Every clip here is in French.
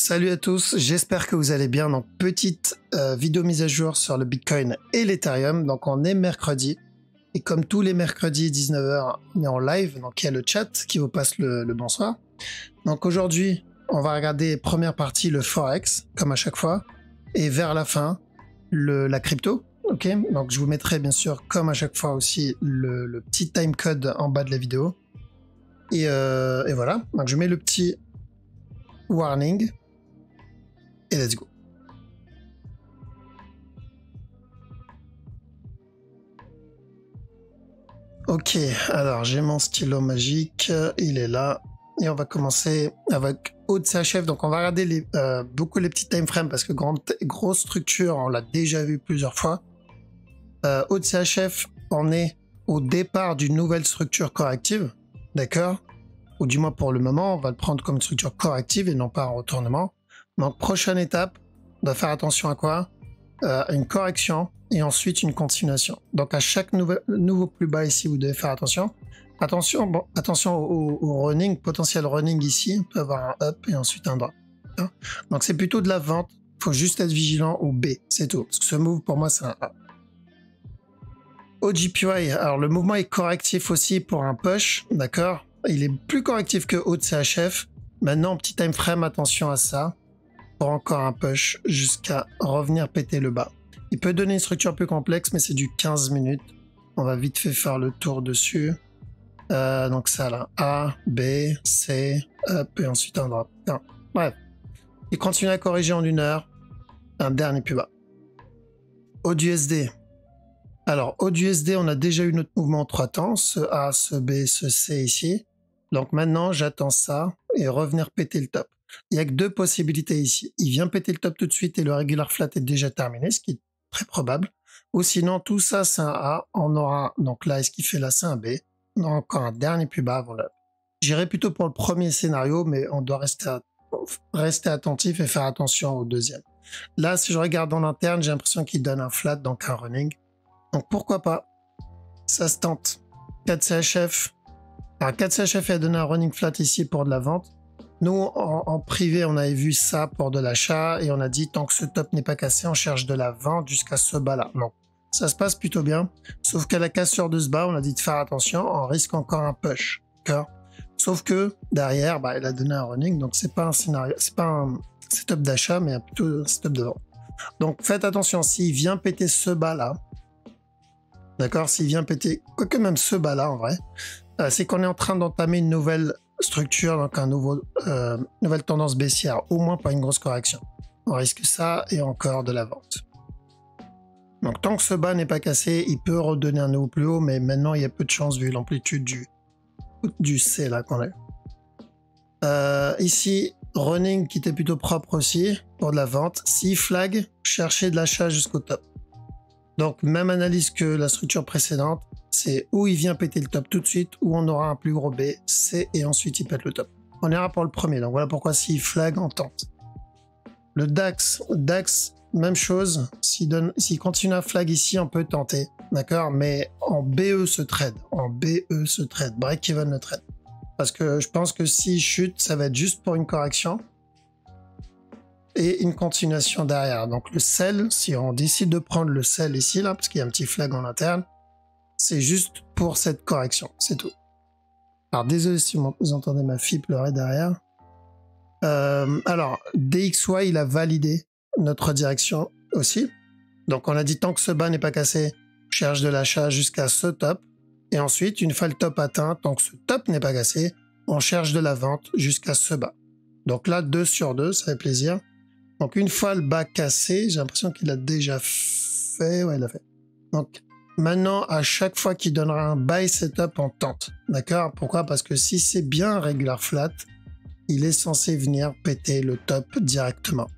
Salut à tous, j'espère que vous allez bien. Donc, petite vidéo mise à jour sur le Bitcoin et l'Ethereum. Donc, on est mercredi. Et comme tous les mercredis 19h, on est en live. Donc, il y a le chat qui vous passe le bonsoir. Donc, aujourd'hui, on va regarder première partie, le Forex, comme à chaque fois. Et vers la fin, la crypto. Ok, donc je vous mettrai bien sûr, comme à chaque fois aussi, le petit timecode en bas de la vidéo. Et voilà. Donc, je mets le petit warning. Et let's go. Ok, alors j'ai mon stylo magique, il est là. Et on va commencer avec OCHF. Donc on va regarder beaucoup les petits time frames parce que grosse structure, on l'a déjà vu plusieurs fois. OCHF, on est au départ d'une nouvelle structure corrective, d'accord? Ou du moins pour le moment, on va le prendre comme une structure corrective et non pas un retournement. Donc prochaine étape, on doit faire attention à quoi? Une correction et ensuite une continuation. Donc à chaque nouveau plus bas ici, vous devez faire attention. Attention au running, potentiel running ici, on peut avoir un up et ensuite un drop. Donc c'est plutôt de la vente, il faut juste être vigilant au B, c'est tout. Parce que ce move pour moi c'est un A. OGPY, alors le mouvement est correctif aussi pour un push, d'accord? Il est plus correctif que OCHF. Maintenant, petit time frame, attention à ça. Pour encore un push jusqu'à revenir péter le bas. Il peut donner une structure plus complexe, mais c'est du 15 minutes. On va vite fait faire le tour dessus. Donc ça là, A, B, C, up et ensuite un drop. Non. Bref, il continue à corriger en 1 heure. Un dernier plus bas. AUDUSD. Alors AUDUSD, on a déjà eu notre mouvement en 3 temps, ce A, ce B, ce C ici. Donc maintenant, j'attends ça et revenir péter le top. Il n'y a que 2 possibilités ici. Il vient péter le top tout de suite et le regular flat est déjà terminé, ce qui est très probable. Ou sinon, tout ça, c'est un A. On aura, donc là, est-ce qu'il fait là, c'est un B. On aura encore un dernier plus bas avant là. J'irai plutôt pour le premier scénario, mais on doit rester attentif et faire attention au deuxième. Là, si je regarde en interne, j'ai l'impression qu'il donne un flat, donc un running. Donc pourquoi pas? Ça se tente. 4CHF. Alors 4CHF a donné un running flat ici pour de la vente. Nous, en privé, on avait vu ça pour de l'achat et on a dit tant que ce top n'est pas cassé, on cherche de la vente jusqu'à ce bas-là. Non, ça se passe plutôt bien. Sauf qu'à la cassure de ce bas, on a dit de faire attention, on risque encore un push. Sauf que derrière, il a donné un running, donc c'est pas un scénario, c'est pas un setup d'achat, mais plutôt un setup de vente. Donc faites attention, s'il vient péter ce bas-là, d'accord, s'il vient péter, quoique même ce bas-là en vrai, c'est qu'on est en train d'entamer une nouvelle structure, donc nouvelle tendance baissière, au moins pas une grosse correction. On risque ça et encore de la vente. Donc tant que ce bas n'est pas cassé, il peut redonner un nouveau plus haut, mais maintenant il y a peu de chance vu l'amplitude du C là qu'on a. Ici, running qui était plutôt propre aussi pour de la vente. Si flag, cherchez de l'achat jusqu'au top. Donc même analyse que la structure précédente. C'est où il vient péter le top tout de suite, où on aura un plus gros B, C, et ensuite il pète le top. On ira pour le premier, donc voilà pourquoi s'il flag, on tente. Le DAX, même chose, s'il continue à flag ici, on peut tenter, d'accord? Mais en BE se trade, break-even le trade. Parce que je pense que s'il chute, ça va être juste pour une correction et une continuation derrière. Donc le sell, si on décide de prendre le sell ici, là, parce qu'il y a un petit flag en interne, c'est juste pour cette correction, c'est tout. Alors désolé si vous entendez ma fille pleurer derrière. Alors DXY, il a validé notre direction aussi. Donc on a dit tant que ce bas n'est pas cassé, on cherche de l'achat jusqu'à ce top. Et ensuite, une fois le top atteint, tant que ce top n'est pas cassé, on cherche de la vente jusqu'à ce bas. Donc là, 2 sur 2, ça fait plaisir. Donc une fois le bas cassé, j'ai l'impression qu'il a déjà fait. Ouais, il a fait. Donc maintenant, à chaque fois qu'il donnera un buy setup, on tente. D'accord? Pourquoi? Parce que si c'est bien regular flat, il est censé venir péter le top directement.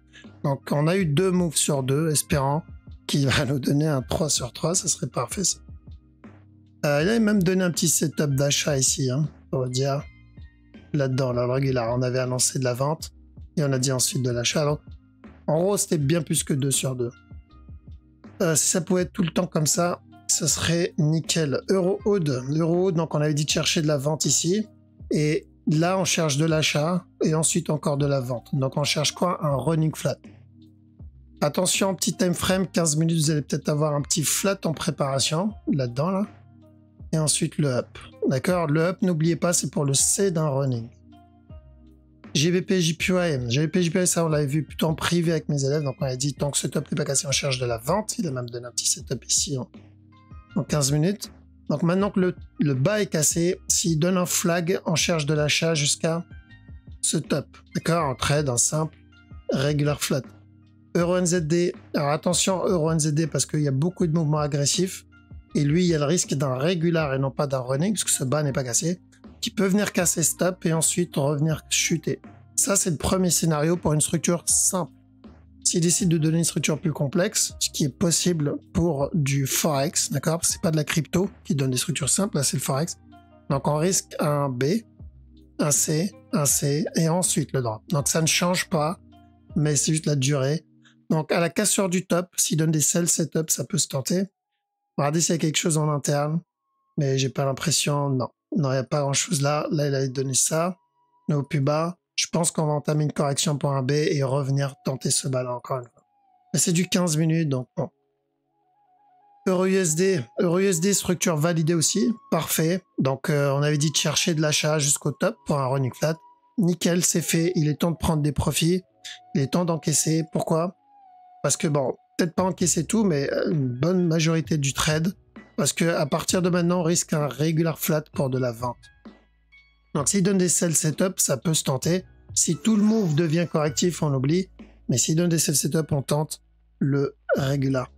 Donc, on a eu 2 moves sur 2, espérant qu'il va nous donner un 3 sur 3. Ça serait parfait, ça. Il a même donné un petit setup d'achat ici, hein, pour dire. Là-dedans, là, le regular, on avait annoncé de la vente et on a dit ensuite de l'achat. Donc, en gros, c'était bien plus que 2 sur 2. Si ça pouvait être tout le temps comme ça, ce serait nickel. Euro-Aude, donc on avait dit de chercher de la vente ici. Et Là, on cherche de l'achat et ensuite encore de la vente. Donc, on cherche quoi? Un running flat. Attention, petit time frame, 15 minutes, vous allez peut-être avoir un petit flat en préparation, là-dedans, là. Et ensuite, le up. D'accord? Le up, n'oubliez pas, c'est pour le C d'un running. GBP, JPY. GBP, JPY, ça, on l'avait vu plutôt en privé avec mes élèves. Donc, on a dit, tant que ce top n'est pas cassé, on cherche de la vente. Il a même donné un petit setup ici en 15 minutes. Donc, maintenant que le bas est cassé, s'il donne un flag, on cherche de l'achat jusqu'à ce top. D'accord? En trade, un simple regular flat. EURUSD. Alors, attention, EURUSD, parce qu'il y a beaucoup de mouvements agressifs. Et lui, il y a le risque d'un régular et non pas d'un running, parce que ce bas n'est pas cassé, qui peut venir casser stop et ensuite revenir chuter. Ça, c'est le premier scénario pour une structure simple. S'il décide de donner une structure plus complexe, ce qui est possible pour du Forex, d'accord? C'est pas de la crypto qui donne des structures simples, là, c'est le Forex. Donc, on risque un B, un C, et ensuite le drop. Donc, ça ne change pas, mais c'est juste la durée. Donc, à la cassure du top, s'il donne des sell setup, ça peut se tenter. Regardez s'il y a quelque chose en interne, mais j'ai pas l'impression, non. Non, il n'y a pas grand chose là. Là, il a donné ça. Mais au plus bas, je pense qu'on va entamer une correction pour un B et revenir tenter ce bas là encore une fois. Mais c'est du 15 minutes, donc bon. EURUSD. EURUSD, structure validée aussi. Parfait. Donc, on avait dit de chercher de l'achat jusqu'au top pour un running flat. Nickel, c'est fait. Il est temps de prendre des profits. Il est temps d'encaisser. Pourquoi? Parce que bon, peut-être pas encaisser tout, mais une bonne majorité du trade. Parce que à partir de maintenant, on risque un regular flat pour de la vente. Donc s'il donne des sell setup, ça peut se tenter. Si tout le move devient correctif, on oublie. Mais s'il donne des sell setup, on tente le regular.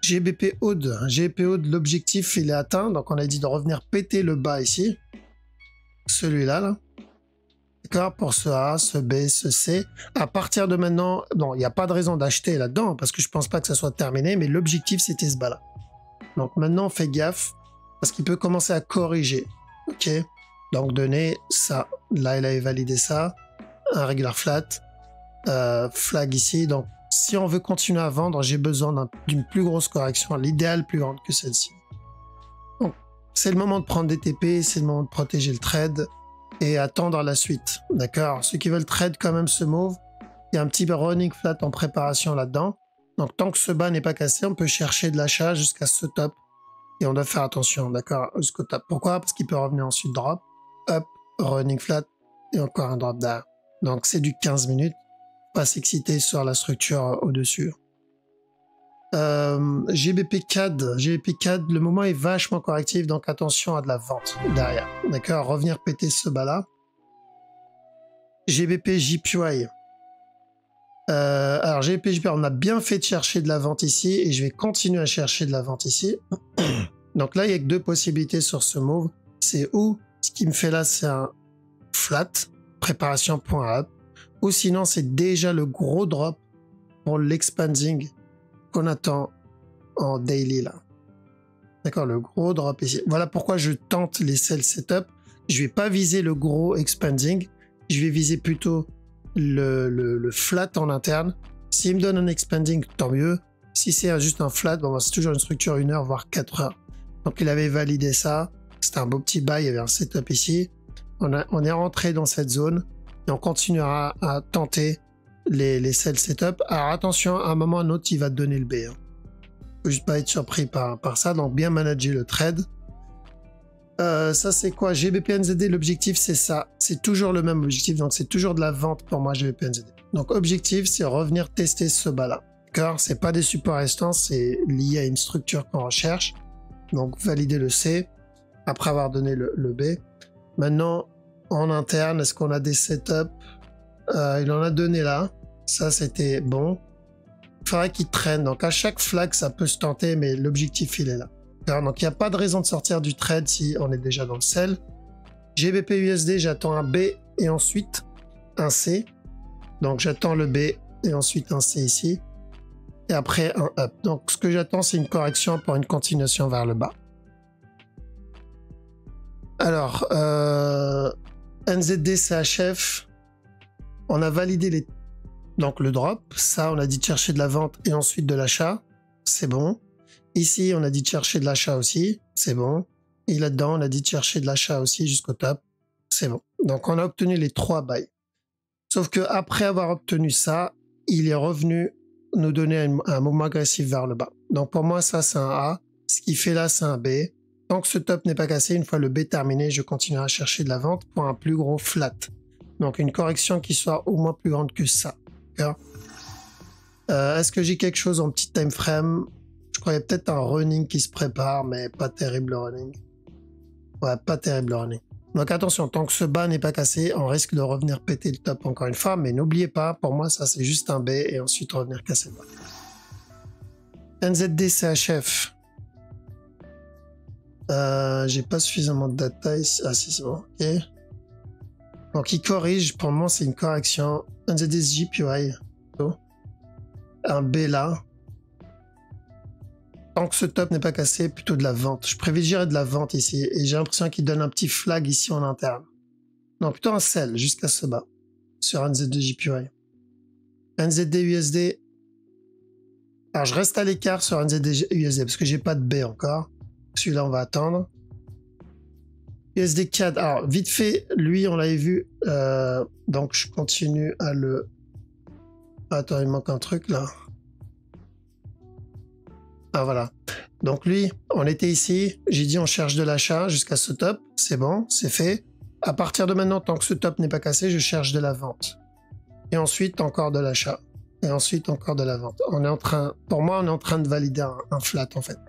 GBP Oud. GBP Oud, l'objectif, il est atteint. Donc on a dit de revenir péter le bas ici. Celui-là, là. D'accord? Pour ce A, ce B, ce C. À partir de maintenant, bon, il n'y a pas de raison d'acheter là-dedans, parce que je pense pas que ça soit terminé, mais l'objectif, c'était ce bas-là. Donc maintenant, on fait gaffe, parce qu'il peut commencer à corriger. Ok? Donc donner ça. Là, il avait validé ça. Un regular flat. Flag ici. Donc, si on veut continuer à vendre, j'ai besoin d'une plus grosse correction. L'idéal plus grande que celle-ci. Donc, c'est le moment de prendre des TP. C'est le moment de protéger le trade et attendre la suite. D'accord? Ceux qui veulent trade quand même ce move, il y a un petit running flat en préparation là-dedans. Donc, tant que ce bas n'est pas cassé, on peut chercher de l'achat jusqu'à ce top. Et on doit faire attention, d'accord, jusqu'au top. Pourquoi? Parce qu'il peut revenir ensuite drop, up, running flat, et encore un drop derrière. Donc, c'est du 15 minutes. Pas s'exciter sur la structure au-dessus. GBP CAD. GBP CAD, le moment est vachement correctif, donc attention à de la vente derrière. D'accord? Revenir péter ce bas-là. GBP JPY. Alors GBP, on a bien fait de chercher de la vente ici et je vais continuer à chercher de la vente ici. Donc là, il n'y a que deux possibilités sur ce move. C'est ou ce qui me fait là, c'est un flat, préparation point up, ou sinon c'est déjà le gros drop pour l'expanding qu'on attend en daily là. D'accord, le gros drop ici. Voilà pourquoi je tente les sell setup. Je vais pas viser le gros expanding, je vais viser plutôt le flat en interne. S'il me donne un expanding, tant mieux. Si c'est juste un flat, bon, c'est toujours une structure 1 heure, voire 4 heures. Donc il avait validé ça. C'était un beau petit buy, il y avait un setup ici. On est rentré dans cette zone et on continuera à tenter les sell setup. Alors attention, à un moment ou à un autre, il va te donner le B. Hein. Faut juste pas être surpris par ça. Donc bien manager le trade. Ça c'est quoi? GBP-NZD, l'objectif c'est ça. C'est toujours le même objectif, donc c'est toujours de la vente pour moi GBP-NZD. Donc objectif c'est revenir tester ce bas là. D'accord? C'est pas des supports restants, c'est lié à une structure qu'on recherche. Donc valider le C après avoir donné le B. Maintenant en interne, est-ce qu'on a des setups? Il en a donné là. Ça c'était bon. Il faudrait qu'il traîne. Donc à chaque flag ça peut se tenter, mais l'objectif il est là. Donc il n'y a pas de raison de sortir du trade si on est déjà dans le sell. GBP USD, j'attends un B et ensuite un C. Donc j'attends le B et ensuite un C ici. Et après un up. Donc ce que j'attends, c'est une correction pour une continuation vers le bas. Alors, NZD CHF, on a validé donc le drop. Ça, on a dit de chercher de la vente et ensuite de l'achat. C'est bon. Ici, on a dit de chercher de l'achat aussi, c'est bon. Et là-dedans, on a dit de chercher de l'achat aussi jusqu'au top, c'est bon. Donc on a obtenu les 3 buys. Sauf que après avoir obtenu ça, il est revenu nous donner un mouvement agressif vers le bas. Donc pour moi, ça c'est un A. Ce qu'il fait là, c'est un B. Tant que ce top n'est pas cassé, une fois le B terminé, je continuerai à chercher de la vente pour un plus gros flat. Donc une correction qui soit au moins plus grande que ça. Est-ce que j'ai quelque chose en petit time frame? Je croyais peut-être un running qui se prépare, mais pas terrible running. Ouais, pas terrible running. Donc attention, tant que ce bas n'est pas cassé, on risque de revenir péter le top encore une fois, mais n'oubliez pas, pour moi ça c'est juste un B et ensuite revenir casser le bas. NZD CHF. J'ai pas suffisamment de data ici. Ah si, c'est bon, ok. Donc il corrige, pour moi c'est une correction. NZD JPY. Un B là. Tant que ce top n'est pas cassé, plutôt de la vente. Je privilégierais de la vente ici. Et j'ai l'impression qu'il donne un petit flag ici en interne. Non, plutôt un sell jusqu'à ce bas. Sur NZD JPY. NZD USD. Alors je reste à l'écart sur NZD USD parce que j'ai pas de B encore. Celui-là on va attendre. USD CAD. Alors vite fait, lui on l'avait vu. Donc je continue à le... Attends, il manque un truc là. Ah voilà. Donc lui, on était ici. J'ai dit on cherche de l'achat jusqu'à ce top. C'est bon, c'est fait. À partir de maintenant, tant que ce top n'est pas cassé, je cherche de la vente. Et ensuite, encore de l'achat. Et ensuite, encore de la vente. On est en train, pour moi, on est en train de valider un flat en fait.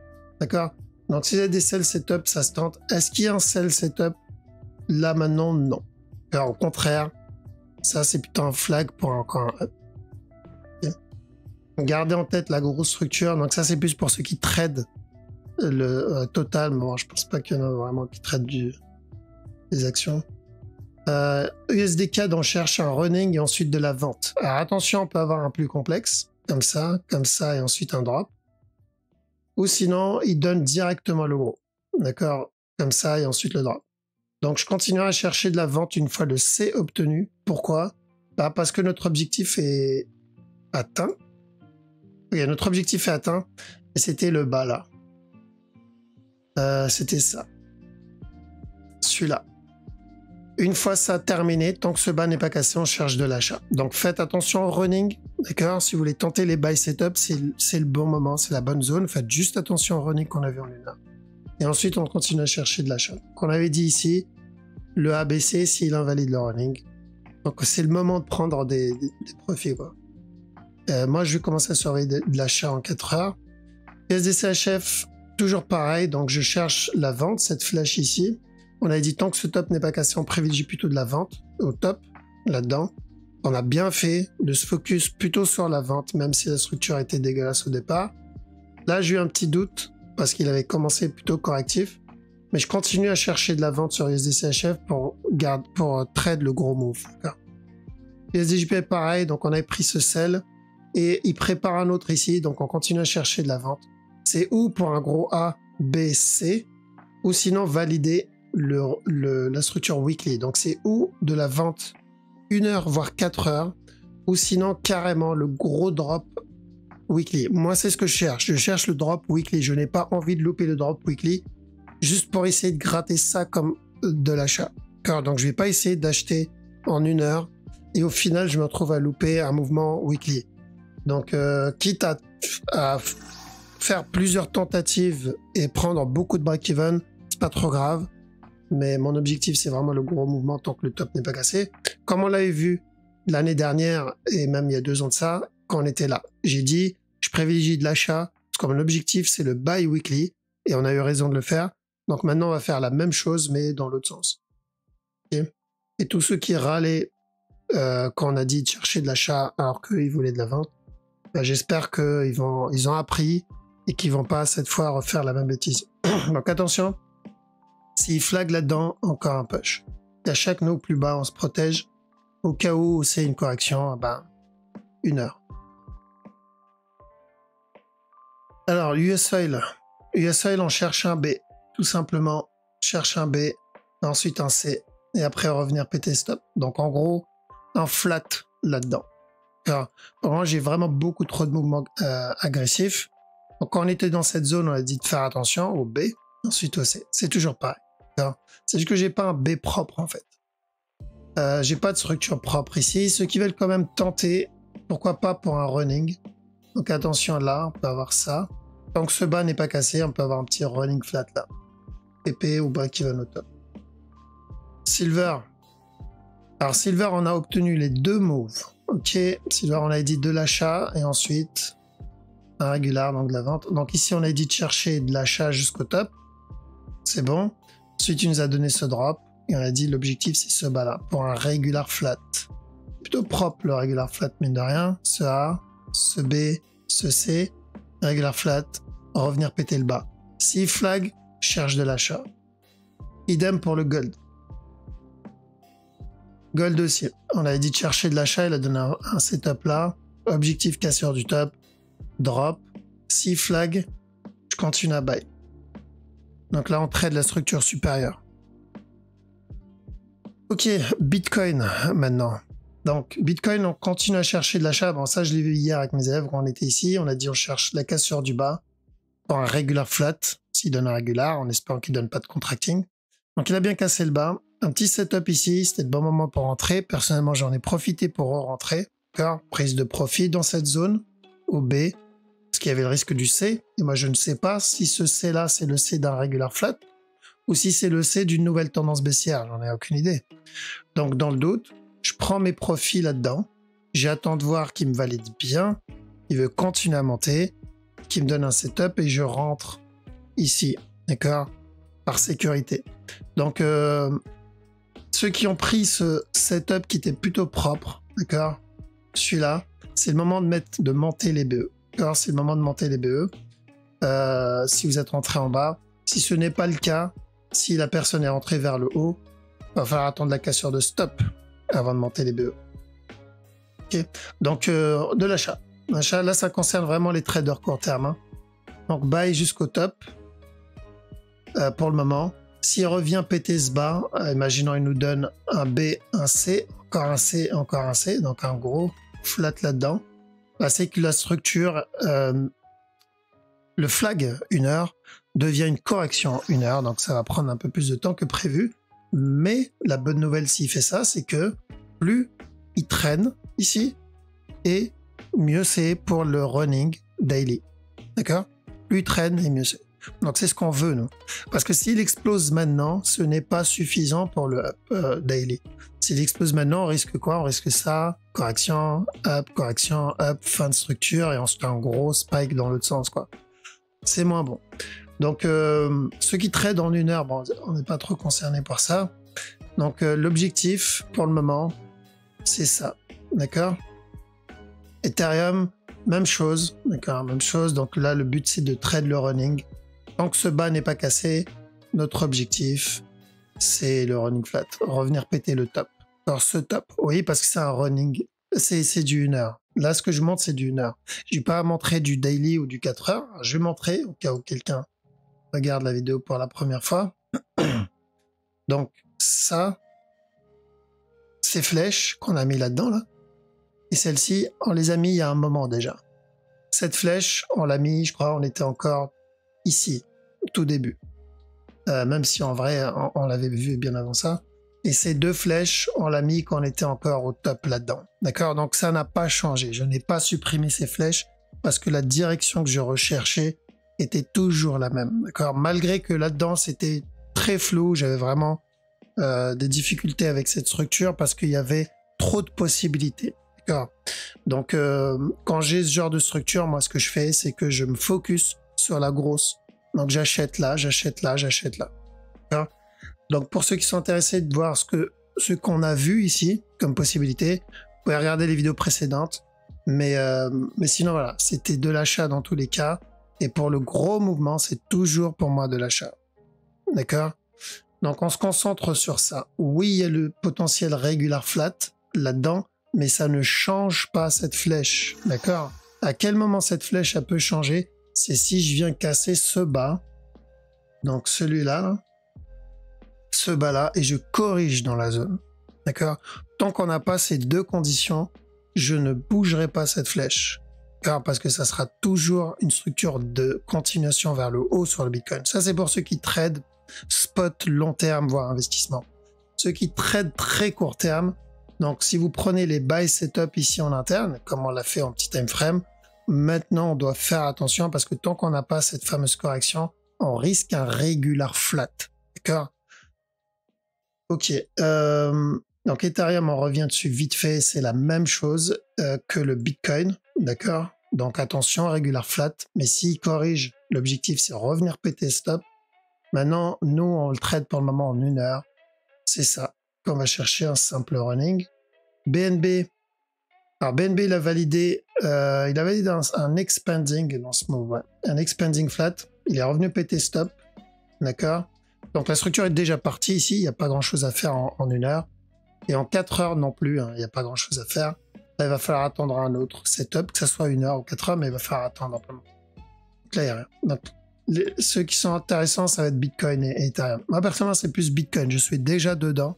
D'accord? Donc si il y a des sell setup, ça se tente. Est-ce qu'il y a un sell setup? Là maintenant, non. Alors, au contraire, ça c'est plutôt un flag pour encore un up. Gardez en tête la grosse structure. Donc ça, c'est plus pour ceux qui tradent le total. Mais bon, je pense pas qu'il y en a vraiment qui tradent des actions. USD CAD, on cherche un running et ensuite de la vente. Alors attention, on peut avoir un plus complexe. Comme ça et ensuite un drop. Ou sinon, il donne directement le gros. D'accord? Comme ça et ensuite le drop. Donc je continuerai à chercher de la vente une fois le C obtenu. Pourquoi? Bah, parce que notre objectif est atteint. Oui, notre objectif est atteint et c'était le bas là. C'était ça. Celui-là. Une fois ça terminé, tant que ce bas n'est pas cassé, on cherche de l'achat. Donc faites attention au running, d'accord? Si vous voulez tenter les buy setup, c'est le bon moment, c'est la bonne zone. Faites juste attention au running qu'on avait en luna. Et ensuite, on continue à chercher de l'achat. Qu'on avait dit ici, le ABC s'il invalide le running. Donc c'est le moment de prendre des profits, quoi. Moi, je vais commencer à surveiller de l'achat en 4 heures. USDCHF, toujours pareil. Donc, je cherche la vente, cette flèche ici. On avait dit tant que ce top n'est pas cassé, on privilégie plutôt de la vente au top, là-dedans. On a bien fait de se focus plutôt sur la vente, même si la structure était dégueulasse au départ. Là, j'ai eu un petit doute parce qu'il avait commencé plutôt correctif. Mais je continue à chercher de la vente sur USDCHF pour trade le gros move. USDJPY, pareil. Donc, on avait pris ce sell. Et il prépare un autre ici, donc on continue à chercher de la vente. C'est ou pour un gros A, B, C, ou sinon valider la structure weekly. Donc c'est ou de la vente 1 heure, voire 4 heures, ou sinon carrément le gros drop weekly. Moi, c'est ce que je cherche. Je cherche le drop weekly. Je n'ai pas envie de louper le drop weekly juste pour essayer de gratter ça comme de l'achat. Donc je vais pas essayer d'acheter en 1 heure et au final, je me retrouve à louper un mouvement weekly. Donc, quitte à faire plusieurs tentatives et prendre beaucoup de break-even, c'est pas trop grave. Mais mon objectif, c'est vraiment le gros mouvement tant que le top n'est pas cassé. Comme on l'avait vu l'année dernière et même il y a 2 ans de ça, quand on était là, j'ai dit, je privilégie de l'achat parce que mon objectif, c'est le buy weekly et on a eu raison de le faire. Donc maintenant, on va faire la même chose, mais dans l'autre sens. Okay. Et tous ceux qui râlaient quand on a dit de chercher de l'achat alors qu'ils voulaient de la vente, ben, j'espère qu'ils ont appris et qu'ils vont pas cette fois refaire la même bêtise. Donc attention, s'ils flaguent là-dedans, encore un push. Et à chaque nœud plus bas, on se protège. Au cas où c'est une correction, ben 1 heure. Alors, US Oil. US Oil, on cherche un B. Tout simplement, cherche un B, ensuite un C, et après revenir péter stop. Donc en gros, un flat là-dedans. Pour moi, j'ai vraiment beaucoup trop de mouvements agressifs. Donc, quand on était dans cette zone, on a dit de faire attention au B, ensuite au C. C'est toujours pareil. C'est juste que j'ai pas un B propre, en fait. J'ai pas de structure propre ici. Ceux qui veulent quand même tenter, pourquoi pas pour un running. Donc attention là, on peut avoir ça. Tant que ce bas n'est pas cassé, on peut avoir un petit running flat là. PP ou break-even au top. Silver. Alors Silver, on a obtenu les deux moves. Ok, Silver, on a dit de l'achat et ensuite un régular, donc de la vente. Donc ici, on a dit de chercher de l'achat jusqu'au top. C'est bon. Ensuite, il nous a donné ce drop. Et on a dit l'objectif, c'est ce bas-là, pour un regular flat. Plutôt propre, le regular flat, mine de rien. Ce A, ce B, ce C. Regular flat, revenir péter le bas. Si flag, cherche de l'achat. Idem pour le gold. Gold aussi. On avait dit de chercher de l'achat, il a donné un setup là. Objectif casseur du top. Drop. Si flag, je continue à buy. Donc là, on trade la structure supérieure. Ok, Bitcoin maintenant. Donc Bitcoin, on continue à chercher de l'achat. Bon, ça, je l'ai vu hier avec mes élèves quand on était ici. On a dit on cherche la cassure du bas pour un regular flat. S'il donne un regular, en espérant qu'il donne pas de contracting. Donc il a bien cassé le bas. Un petit setup ici, c'était le bon moment pour rentrer. Personnellement, j'en ai profité pour rentrer. Prise de profit dans cette zone, au B, parce qu'il y avait le risque du C. Et moi, je ne sais pas si ce C-là, c'est le C d'un regular flat, ou si c'est le C d'une nouvelle tendance baissière. J'en ai aucune idée. Donc, dans le doute, je prends mes profits là-dedans. J'attends de voir qu'il me valide bien. Il veut continuer à monter, qu'il me donne un setup et je rentre ici. D'accord? Par sécurité. Donc, ceux qui ont pris ce setup qui était plutôt propre, d'accord, celui-là, c'est le moment de monter les BE. D'accord, c'est le moment de monter les BE. Si vous êtes rentré en bas, si ce n'est pas le cas, si la personne est rentrée vers le haut, il va falloir attendre la cassure de stop avant de monter les BE. Ok, donc de l'achat. L'achat, là, ça concerne vraiment les traders court terme. Hein. Donc buy jusqu'au top pour le moment. S'il revient péter ce bas, imaginons il nous donne un B, un C, encore un C, encore un C, donc un gros flat là-dedans. Là, c'est que la structure, le flag 1 heure devient une correction 1 heure, donc ça va prendre un peu plus de temps que prévu. Mais la bonne nouvelle s'il fait ça, c'est que plus il traîne ici, et mieux c'est pour le running daily. D'accord? Plus il traîne et mieux c'est. Donc c'est ce qu'on veut, nous. Parce que s'il explose maintenant, ce n'est pas suffisant pour le up daily. S'il explose maintenant, on risque quoi? On risque ça, correction, up, fin de structure, et ensuite un gros spike dans l'autre sens, quoi. C'est moins bon. Donc ceux qui tradent en 1 heure, bon, on n'est pas trop concerné par ça. Donc l'objectif, pour le moment, c'est ça. D'accord? Ethereum, même chose. D'accord? Même chose. Donc là, le but, c'est de trade le running. Tant que ce bas n'est pas cassé, notre objectif, c'est le running flat. Revenir péter le top. Alors ce top, oui, parce que c'est un running, c'est du 1 heure. Là, ce que je montre, c'est du 1 heure. Je ne vais pas montrer du daily ou du 4 heures. Je vais montrer, au cas où quelqu'un regarde la vidéo pour la première fois. Donc ça, ces flèches qu'on a mis là-dedans, là, et celle-ci, on les a mis il y a un moment déjà. Cette flèche, on l'a mis, je crois, on était encore ici, au tout début. Même si en vrai, on l'avait vu bien avant ça. Et ces deux flèches, on l'a mis quand on était encore au top là-dedans. D'accord? Donc ça n'a pas changé. Je n'ai pas supprimé ces flèches parce que la direction que je recherchais était toujours la même. D'accord? Malgré que là-dedans, c'était très flou. J'avais vraiment des difficultés avec cette structure parce qu'il y avait trop de possibilités. D'accord? Donc quand j'ai ce genre de structure, moi, ce que je fais, c'est que je me focus sur la grosse. Donc j'achète là, j'achète là, j'achète là. D'accord? Donc pour ceux qui sont intéressés de voir ce qu'on a vu ici comme possibilité, vous pouvez regarder les vidéos précédentes. Mais sinon voilà, c'était de l'achat dans tous les cas. Et pour le gros mouvement, c'est toujours pour moi de l'achat. D'accord? Donc on se concentre sur ça. Oui, il y a le potentiel regular flat là-dedans, mais ça ne change pas cette flèche. D'accord? À quel moment cette flèche elle peut changer? C'est si je viens casser ce bas, donc celui-là, ce bas-là, et je corrige dans la zone. D'accord? Tant qu'on n'a pas ces deux conditions, je ne bougerai pas cette flèche. Car parce que ça sera toujours une structure de continuation vers le haut sur le Bitcoin. Ça, c'est pour ceux qui tradent spot, long terme, voire investissement. ceux qui traitent très court terme. Donc, si vous prenez les buy setup ici en interne, comme on l'a fait en petit time frame, maintenant, on doit faire attention parce que tant qu'on n'a pas cette fameuse correction, on risque un regular flat. D'accord? Ok. Donc, Ethereum, on revient dessus vite fait. C'est la même chose que le Bitcoin. D'accord? Donc, attention, regular flat. Mais s'il corrige, l'objectif, c'est revenir péter stop. Maintenant, nous, on le trade pour le moment en 1 heure. C'est ça qu'on va chercher un simple running. BNB. Alors, BNB, il a validé un expanding dans ce move. Ouais. Un expanding flat. Il est revenu péter stop. D'accord? Donc, la structure est déjà partie ici. Il n'y a pas grand-chose à faire en 1 heure. Et en 4 heures non plus. Hein, il n'y a pas grand-chose à faire. Là, il va falloir attendre un autre setup, que ce soit 1 heure ou 4 heures, mais il va falloir attendre un peu. Donc là, il n'y a rien. Donc, ceux qui sont intéressants, ça va être Bitcoin et Ethereum. Moi, personnellement, c'est plus Bitcoin. Je suis déjà dedans,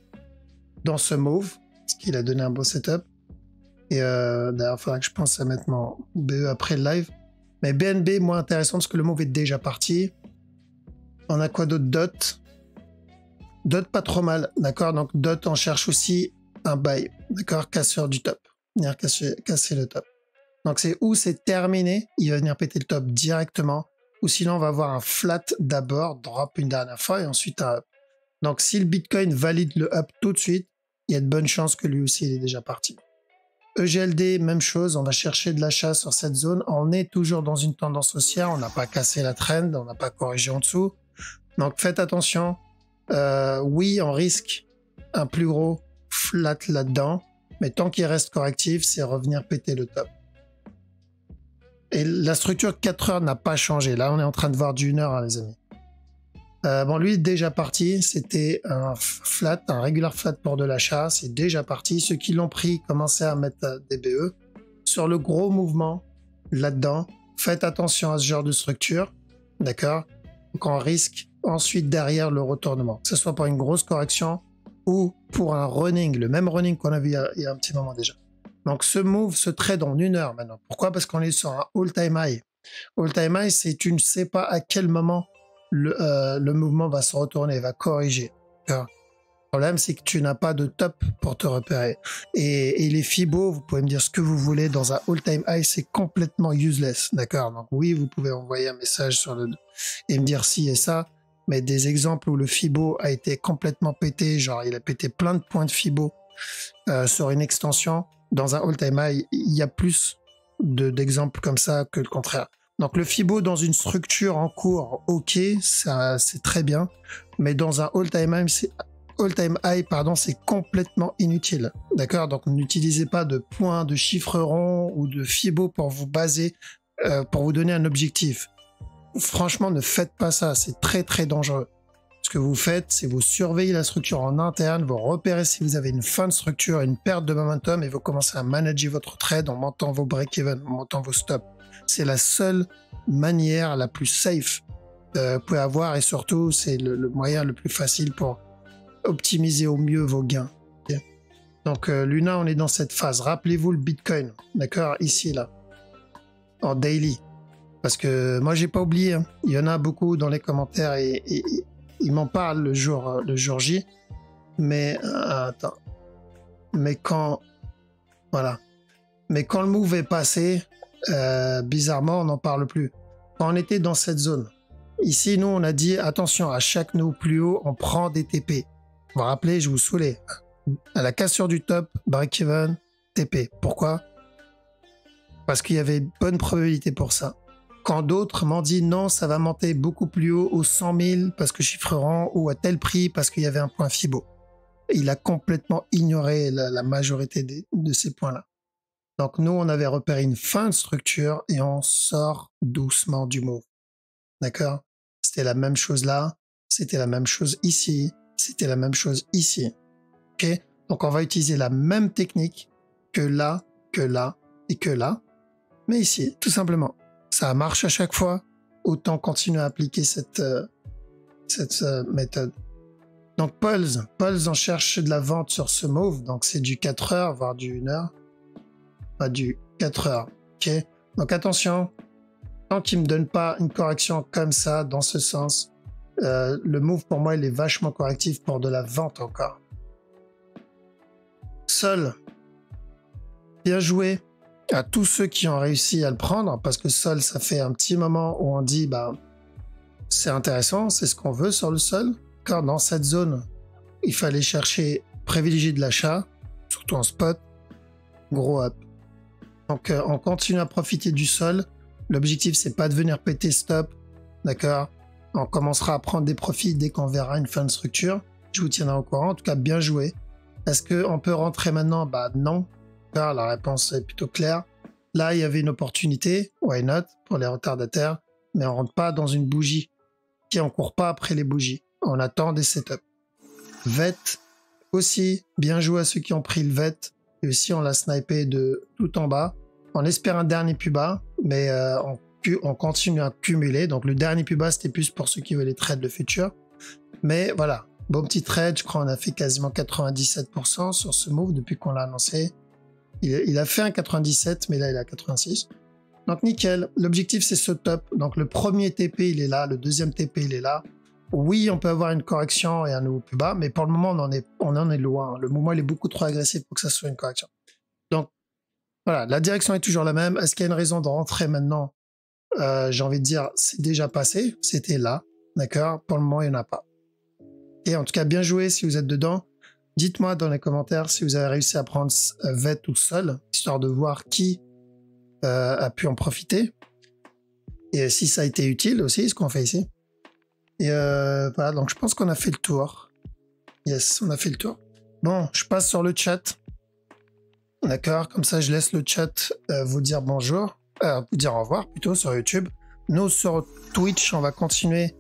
dans ce move, parce qu'il a donné un beau setup. Et d'ailleurs, il faudra que je pense à mettre mon BE après le live. Mais BNB, moins intéressant, parce que le move est déjà parti. On a quoi d'autre? DOT. DOT, pas trop mal. D'accord? Donc, DOT, on cherche aussi un buy. D'accord? Casseur du top. Venir casser le top. Donc, c'est où c'est terminé. Il va venir péter le top directement. Ou sinon, on va avoir un flat d'abord, drop une dernière fois et ensuite un up. Donc, si le Bitcoin valide le up tout de suite, il y a de bonnes chances que lui aussi, il est déjà parti. EGLD, même chose, on va chercher de l'achat sur cette zone. On est toujours dans une tendance haussière, on n'a pas cassé la trend, on n'a pas corrigé en dessous. Donc, faites attention. Oui, on risque un plus gros flat là-dedans, mais tant qu'il reste correctif, c'est revenir péter le top. Et la structure 4 heures n'a pas changé. Là, on est en train de voir du 1 heure, hein, les amis. Bon, lui, déjà parti. C'était un flat, un regular flat pour de l'achat. C'est déjà parti. Ceux qui l'ont pris commençaient à mettre des BE. Sur le gros mouvement, là-dedans, faites attention à ce genre de structure. D'accord? Donc, on risque ensuite derrière le retournement. Que ce soit pour une grosse correction ou pour un running. Le même running qu'on a vu il y a un petit moment déjà. Donc, ce move se trade en 1 heure maintenant. Pourquoi? Parce qu'on est sur un all-time high. All-time high, c'est tu ne sais pas à quel moment le mouvement va se retourner, va corriger. Le problème, c'est que tu n'as pas de top pour te repérer. Et les Fibo, vous pouvez me dire ce que vous voulez, dans un all-time high, c'est complètement useless. D'accord? Donc oui, vous pouvez envoyer un message sur et me dire si et ça, mais des exemples où le Fibo a été complètement pété, genre il a pété plein de points de Fibo sur une extension, dans un all-time high, il y a plus d'exemples comme ça que le contraire. Donc le Fibo dans une structure en cours, ok, ça c'est très bien, mais dans un all-time high, c'est complètement inutile. D'accord? Donc n'utilisez pas de points, de chiffres ronds ou de Fibo pour vous baser, pour vous donner un objectif. Franchement, ne faites pas ça, c'est très très dangereux. Ce que vous faites, c'est vous surveillez la structure en interne, vous repérez si vous avez une fin de structure, une perte de momentum et vous commencez à manager votre trade en montant vos break-even, en montant vos stops. C'est la seule manière la plus safe que vous pouvez avoir et surtout, c'est le moyen le plus facile pour optimiser au mieux vos gains. Okay. Donc, Luna, on est dans cette phase. Rappelez-vous le Bitcoin, d'accord, ici, là, en daily. Parce que moi, j'ai pas oublié, hein. Il y en a beaucoup dans les commentaires et ils m'en parlent le jour J. Mais, attends. Mais quand, voilà. Mais quand le move est passé, bizarrement, on n'en parle plus. Quand on était dans cette zone, ici, nous, on a dit, attention, à chaque nœud plus haut, on prend des TP. Vous vous rappelez, je vous saoulais. À la cassure du top, break-even, TP. Pourquoi? Parce qu'il y avait une bonne probabilité pour ça. Quand d'autres m'ont dit non, ça va monter beaucoup plus haut aux 100 000 parce que chiffre rond ou à tel prix parce qu'il y avait un point Fibo. Il a complètement ignoré la majorité de ces points-là. Donc nous, on avait repéré une fin de structure et on sort doucement du move. D'accord? C'était la même chose là, c'était la même chose ici, c'était la même chose ici. Ok? Donc on va utiliser la même technique que là et que là, mais ici, tout simplement. Ça marche à chaque fois, autant continuer à appliquer cette méthode. Donc Pulse, on cherche de la vente sur ce move, donc c'est du 4 heures, voire du 1 heure. Pas du 4 heures, ok? Donc attention, tant qu'il me donne pas une correction comme ça, dans ce sens, le move pour moi il est vachement correctif pour de la vente encore. Sol, bien joué à tous ceux qui ont réussi à le prendre, parce que Sol, ça fait un petit moment où on dit, bah, c'est intéressant, c'est ce qu'on veut sur le sol. Car dans cette zone, il fallait chercher, privilégier de l'achat, surtout en spot, gros up. Donc on continue à profiter du sol. L'objectif, c'est pas de venir péter stop, d'accord? On commencera à prendre des profits dès qu'on verra une fin de structure. Je vous tiendrai au courant. En tout cas, bien joué. Est-ce qu'on peut rentrer maintenant? Bah non, car la réponse est plutôt claire. Là, il y avait une opportunité, why not, pour les retardataires, mais on rentre pas dans une bougie. On court pas après les bougies. On attend des setups. VET aussi, bien joué à ceux qui ont pris le VET. Et aussi, on l'a snipé de tout en bas. On espère un dernier plus bas, mais on continue à cumuler. Donc le dernier plus bas, c'était plus pour ceux qui veulent les trades le futur. Mais voilà, bon petit trade. Je crois qu'on a fait quasiment 97% sur ce move depuis qu'on l'a annoncé. Il a fait un 97, mais là, il est à 86. Donc nickel, l'objectif c'est ce top. Donc le premier TP il est là, le deuxième TP il est là. Oui, on peut avoir une correction et un nouveau plus bas, mais pour le moment on en est loin. Le mouvement il est beaucoup trop agressif pour que ça soit une correction. Donc voilà, la direction est toujours la même. Est-ce qu'il y a une raison de rentrer maintenant? J'ai envie de dire c'est déjà passé, c'était là, d'accord? Pour le moment il n'y en a pas. Et en tout cas bien joué si vous êtes dedans. Dites-moi dans les commentaires si vous avez réussi à prendre VET ou Sol, histoire de voir qui a pu en profiter et si ça a été utile aussi ce qu'on fait ici. Et voilà, donc je pense qu'on a fait le tour. Yes, on a fait le tour. Bon, je passe sur le chat, d'accord, comme ça je laisse le chat vous dire bonjour, vous dire au revoir plutôt sur YouTube. Nous sur Twitch on va continuer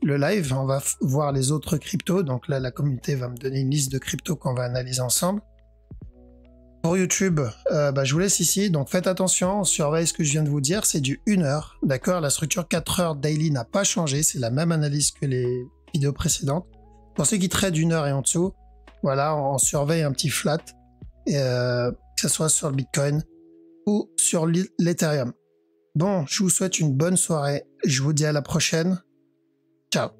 le live, on va voir les autres cryptos. Donc là la communauté va me donner une liste de cryptos qu'on va analyser ensemble. Pour YouTube, je vous laisse ici, donc faites attention, on surveille ce que je viens de vous dire, c'est du 1 heure, d'accord? La structure 4 heures daily n'a pas changé, c'est la même analyse que les vidéos précédentes. Pour ceux qui tradent 1 heure et en dessous, voilà, on surveille un petit flat, et, que ce soit sur le Bitcoin ou sur l'Ethereum. Bon, je vous souhaite une bonne soirée, je vous dis à la prochaine, ciao!